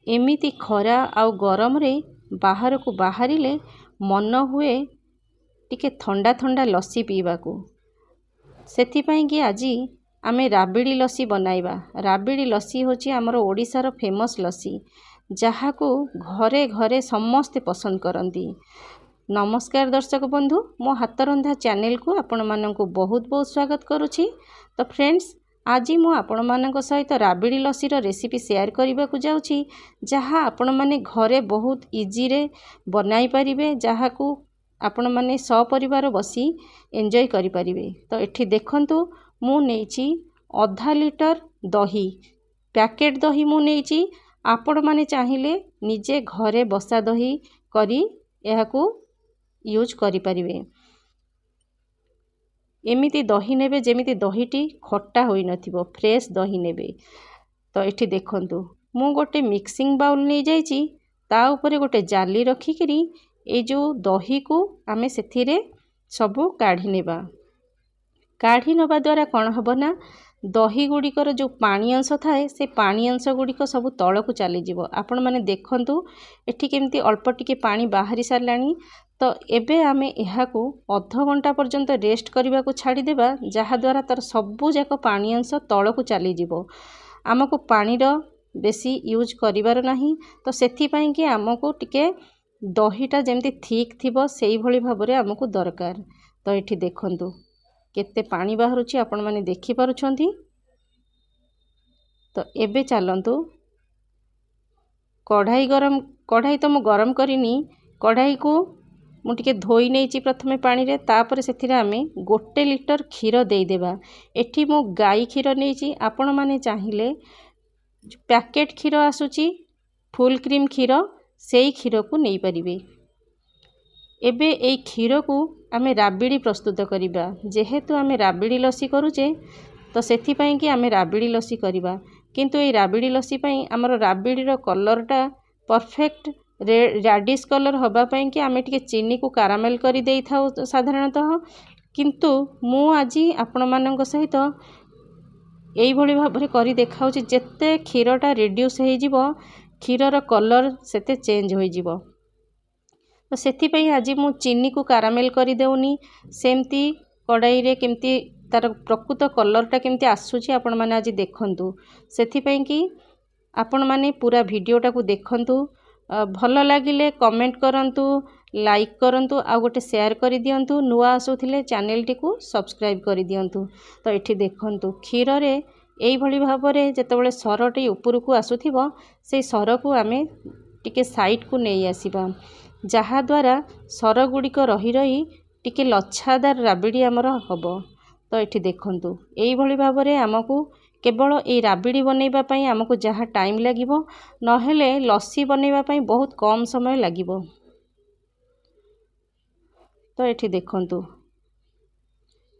एमिति खरा आउ गरम रे बाहर को बाहरिले मन हुए टिके थंडा थंडा लस्सी पीवाकू। सेथिपाई कि आजी आमे राबिड़ी लस्सी बनाइबा। राबिड़ी लस्सी होची आमर ओडिशार फेमस लस्सी, जहाकू घरे घरे समस्ते पसंद करती। नमस्कार दर्शक बंधु, मो हाथ रंधा चैनल को आपण माननकु बहुत बहुत स्वागत करुछि। तो फ्रेंड्स, आज मु आपण मानक सहित राबिड़ी लस्सीर रेसिपी शेयर करने को जाऊँगी, जहाँ आपण माने घरे बहुत इजी रे बनाई परिबे, जहाकू आपण माने सपरिवार बसी एंजॉय करि परिबे। तो एठी देखंतु मु नेछि आधा लिटर दही, पैकेट दही मु नेछि। आपण माने चाहिले निजे घरे बसा दही करी एहाकू यूज करि परिबे। एमिति दही नेबे जेमिति दहीटी खट्टा होई नथिबो, फ्रेश दही नेबे। तो एठी देखंतु मु गोटे मिक्सिंग बाउल नै जाइछि, ता ऊपर गोटे जाली रखिकरी ए जो दही को आमे सेथिरे सबू काढ़ी नेबा। काढ़ी नबा द्वारा कौन हबो ना, दही गुड़िकर जो पानी अंश थाए से पानी अंश गुड़िक सब तलकू चली जीवो। आपण माने देखंतु एठी केमती अल्प टिके पानी बाहरी सारलानी। तो एबे आमे एहाकू अध घंटा पर्यंत रेस्ट करने को छाड़ी देबा, जहा द्वारा तार सबू जाक पानी अंश तलकू चली जीवो। आमको पानीर बेसी यूज करिवार नाही। तो सेथिपाई कि आमको टिके दहीटा जेमती थिक थिबो सेई भली भाबरे आमको दरकार। तो एठी देखंतु केते पानी बाहरुछि, आपण माने देखि पारुछंती। तो एबे चलंतु कढ़ाई तो मु गरम करिनी। कढ़ाई को मु टिके धोई नेछि प्रथमे पानी रे, तापर सेथिरे आमे 1 लिटर क्षीर देई देबा। एठी मु गाई क्षीर नेछि, आपण माने चाहिले पैकेट क्षीर आसुची फुल क्रीम क्षीर, सेई क्षीर को नहीं परिबे। एबे एई क्षीर को आमे राबिड़ी प्रस्तुत करिबा। जेहेतु आमे राबिड़ी लस्सी करूचे, तो सेथिपाई कि आमे राबिड़ी लस्सी करिबा। किंतु एई राबिड़ी लस्सी पई हमर राबिड़ीर कलरटा परफेक्ट रेडिश कलर हबा पई कि आमे टिके चीनी को कारामेल करी देई थाउ साधारणतः। किंतु मु आजी आपण मानक सहित एई भली भाबरे करी देखाउची, जेते क्षीरटा रिड्यूस होई जिवो क्षीरर कलर सेते चेंज होई जिवो। तो सेथिपाई आज मु चीनी को कारामेल करी देउनी। सेमती कड़ाई रे केमती तार प्रकृत कलरटा केमती आसुची आपण माने आज देखंतु। सेथिपाई कि आपण माने पूरा वीडियोटा को देखंतु। भल लागिले कमेंट करंतु, लाइक करंतु, आ गोटे शेयर करि दियंतु। नुआ आसुथिले चैनल टी को सब्सक्राइब करि दियंतु। तो एठी देखंतु क्षीर रे एई भली भाबरे जेतेबेले सरटी ऊपर को आसुथिबो, से सर को आमे टिके साइड को नहीं आसीबा, जहा द्वारा सर गुड़िक रही रही टिके लच्छादार राबिड़ी आमर हबो। तो एठी देखंतु एई भली भाबरे आमको केवल ए राबिड़ी बनैबा पई आमको जहा टाइम लागिबो, नहेले लस्सी बनैबा पई बहुत कम समय लागिबो। तो एठी देखंतु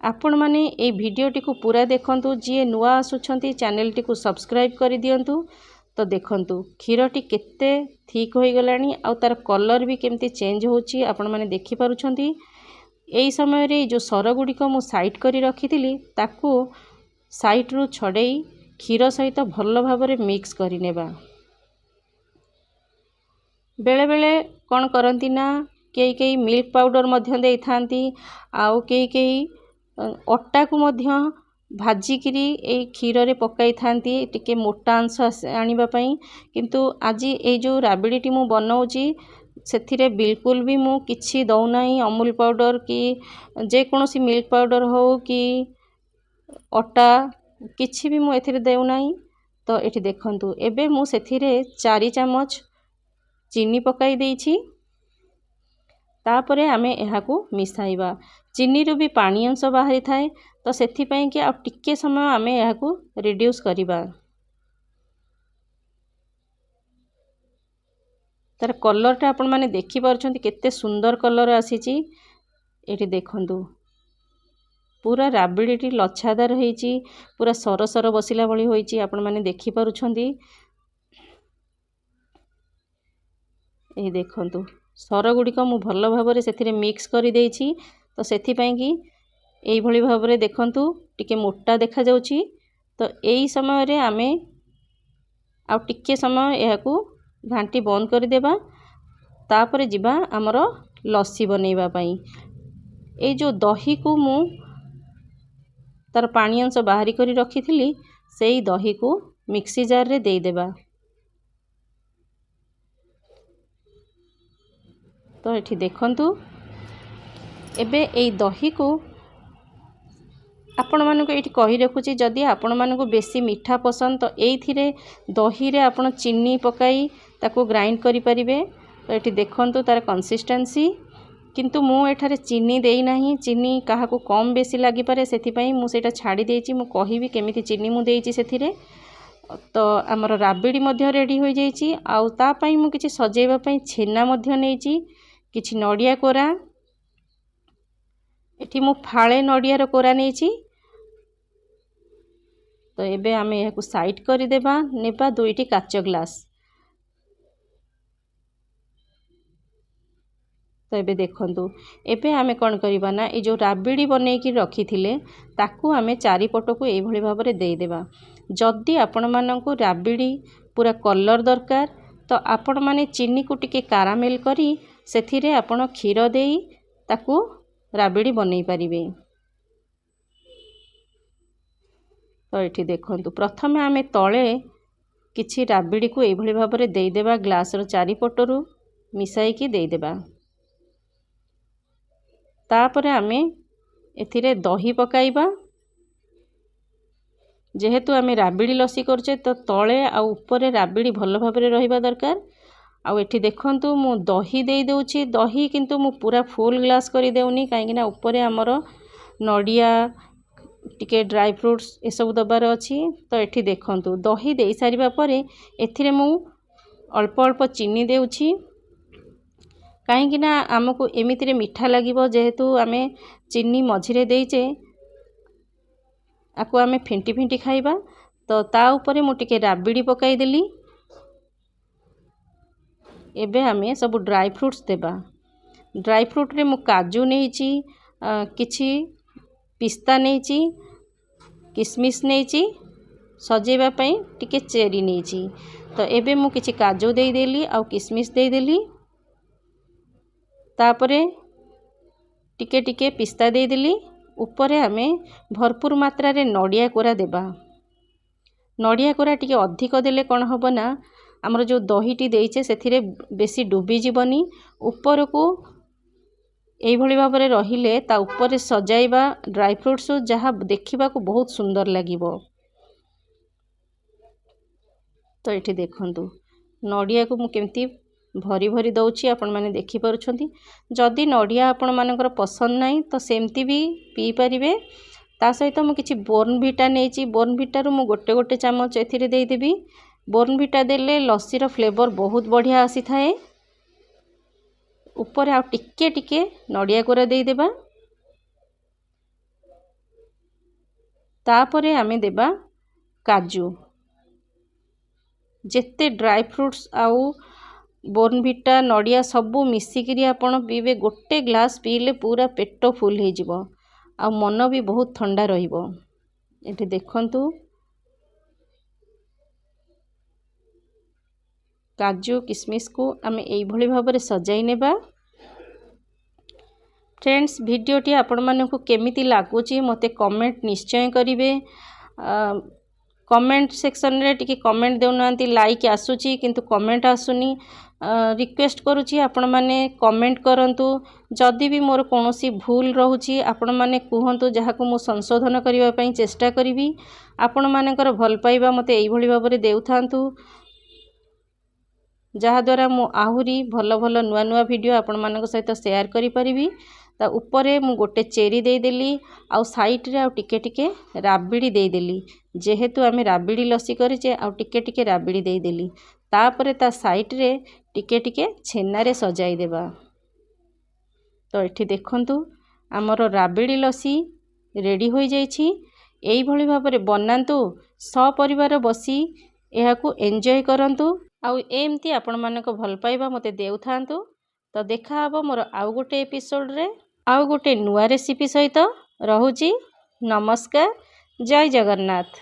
आपण माने ए वीडियोटी को पूरा देखंतु। जी नुआ आसुछंती चैनल टी को सब्सक्राइब करि दियंतु। तो देखंतु क्षीरटी केते ठीक होई गलानी, आ तार कलर भी केमती चेंज होची आपण माने देखि पारुछंती। एई समय रे जो सर गुड़िक मु साइड करी रखिथिली, ताकू साइड रु छड़ेई क्षीर सहित भल भाबरे मिक्स करि नेबा। बेले बेले कौन करंती ना, केई केई मिल्क पाउडर मध्य देई थांती, आउ केई केई अट्टा को मध्य भाजिकिरी ए क्षीर रे पकाई थांती टिके मोटा अंश आनिबा पई। किंतु आज ए जो राबिड़ीटी मु बनाउची, सेथिरे बिल्कुल भी मु किछि दउ नाही। अमूल पाउडर कि जे कोनोसी मिल्क पाउडर हो कि अट्टा किछि भी मु एथिरे देउ नाही। तो एठी देखंतु एबे मु सेथिरे 4 चम्मच चीनी पकाई देइछि। तापरे आमे एहाकू मिसाइबा। चीनी रू भी पानी अंश बाहरी थाए, तो सेथिपाई कि आ टिके समय आमे एहाकू रिड्यूस करिबा। तार कलरटा आपण माने देखि पारुछंती केते सुंदर कलर आसीची। एठी देखंतु पूरा राबिड़ीटी लच्छादार होईची, पूरा सर सर बसिला भली होईची, आपण माने देखि पारुछंती। ए देखंतु सर गुड़िक मु भल भाबरे सेथिरे मिक्स करि देइछि। तो सेथिपाई कि एई भली भाबरे देखंतु टिके मोटा देखा जाउची। तो एई समय रे आमे आ टिके समय एहाकू घांटी बंद करदेबा। तापर जिबा आमर लस्सी बनैबा पई। ए जो दही को मु तार पानी अंश बाहरी करी रखी सेई दही को मिक्सी जार रे दे देबा। तो एठी देखंतु एबे एई दही को आपण मानको एठी कहि रखुची जदि आपण मानको बेसी मीठा पसंद तो एइथिरे दही रे आपण चीनी पकाई ताको ग्राइंड करि परिबे। तो एठी देखंतु तार कंसिस्टेंसी किंतु मु एठारे चीनी देई नाही। चीनी काहाको कम बेसी लागि पारे सेथि पई मु सेटा छाडी देइची। मु कहिबी केमिति चीनी मु देइची सेथिरे। तो आमर राबिडी मध्य रेडी हो जाइची। आउ ता पई मु किछि सजेइबा पई छेना मध्य नेइची, किछि नडिया कोरा। एठी मु फाळे नडियार कोरा नेइची। तो एबे आमे याकु साइड करि देबा। नेबा दुईटी काच ग्लास। तो एबे देखंतु एबे आमे कोन करिबा ना ए जो राबिडी बनै कि रखी थिले ताकू आमे चारि पटो को एई भली भाबरे देई देबा। जदि आपण माननकु राबिडी पूरा कलर दरकार तो आपण माने चीनी को टिके कारामेल करी सेथिरे आपण क्षीर देई ताकू राबिडी बनै परिबे। तो एठी देखंतु प्रथमे आमे तळे किछि राबिडी को एई भली भाबरे देई देबा। ग्लास रो चारि पटोरु मिसाई कि देई देबा। तापरे आमे एथिरे दही पकाइबा। जेहेतु आमे राबिडी लस्सी करछे तो तळे आ ऊपरे राबिडी भल भाबरे रहिबा दरकार। आ एठी देखंतु मु दही देई देउची। दही किंतु मु पूरा फुल ग्लास करी देउनी काहेकि ना ऊपरे हमर नडिया टिके ड्राई फ्रूट्स ए सब दबार अछि। तो एठी देखंतु दही देई सारिबा परे एथिरे मु अल्प अल्प चीनी देउची काहेकि ना हमकु एमितिरे मीठा लागिबो। जेहेतु आमे चीनी मझिरे देइचे आकु आमे फिंटी फिंटी खाइबा। तो ता ऊपरे मु टिके राबिडी पकाई देली। एबे आमे सब ड्राई फ्रूट्स देबा। ड्राई फ्रूट रे मु काजू नेइची, किछि पिस्ता नेइची, किसमिस नेइची, सजेबा पई टिके चेरी नेइची। तो एबे मु किछि काजू देई देली आ किसमिस देई देली। तापरे टिके टिके पिस्ता देई देली। ऊपरे आमे भरपूर मात्रा रे नडिया कोरा देबा। नडिया कोरा टिके अधिक देले कोन हबो ना हमर जो दहीटी देइचे सेथिरे बेसी डुबी जीवनी। ऊपर को एई भली भाबरे रहिले ता ऊपर सजाइबा ड्राई फ्रूट्स जहा देखिबा को बहुत सुंदर लागिबो। तो एठी देखंतु नडिया को मु केमती भरी भरी दउची आपण माने देखि परछंती। जदि नडिया आपण मानकर पसंद नाही तो सेमती भी पी परिबे। ता सहित मु किछि बोर्नविटा नेइची। बोर्नविटा रु मु गोटे गोटे चमच एथिरे देई देबी। बोर्नविटा देले लस्सी रो फ्लेवर बहुत बढ़िया आसी थाए। ऊपर आ टिके टिके नडिया कोरा देई देबा। तापरे आमे देबा काजू। जेते ड्राई फ्रूट्स आउ बोर्नविटा नडिया सबू मिसिकिरी आपण पीबे। गोटे ग्लास पीले पूरा पेट फुल हो जिवो आ मन भी बहुत ठंडा रहिबो। एठी देखंतु काजू किसमिस को आमे एई भली भाबरे सजाई नेबा। फ्रेंड्स वीडियोटी आपण मानकु केमिति लागुची मते कमेंट निश्चय करिवे। कमेंट सेक्शन रे टिके कमेंट देउनांती। लाइक आसुची किंतु कमेंट आसुनी। रिक्वेस्ट करूची आपण माने कमेंट करंतु। जदि भी मोर कोनोसी भूल रहूची आपण माने कुहंतु जहाको मु संशोधन करिवा पई चेष्टा करिवि। आपण मानकर भल पाइबा मते एई भली भाबरे देउथांतु जहा द्वारा मु आहुरी भल भल नुआ नुआ वीडियो आपण मानक सहित शेयर करि परिबी। ता ऊपरे मु गोटे चेरी दे देली आउ साइड रे आउ टिके टिके राबिडी दे देली। जेहेतु आमे राबिडी लस्सी करिचे आउ टिके टिके राबिडी दे देली। तापरे ता साइड रे टिके टिके छेना रे सजाई देबा। तो एठी देखंतु हमर राबिडी लस्सी रेडी हो जाइछि। एई भली भाबरे बनांतु सपरिवार बसी एहाकू एन्जॉय करंतु। आउ एमती आपण मानक भल पाइबा मते देउथांतु। तो देखा हबो मोर आउ गोटे एपिसोड रे आउ गोटे नुआ रेसिपी सहित। रहुची नमस्कार। जय जगन्नाथ।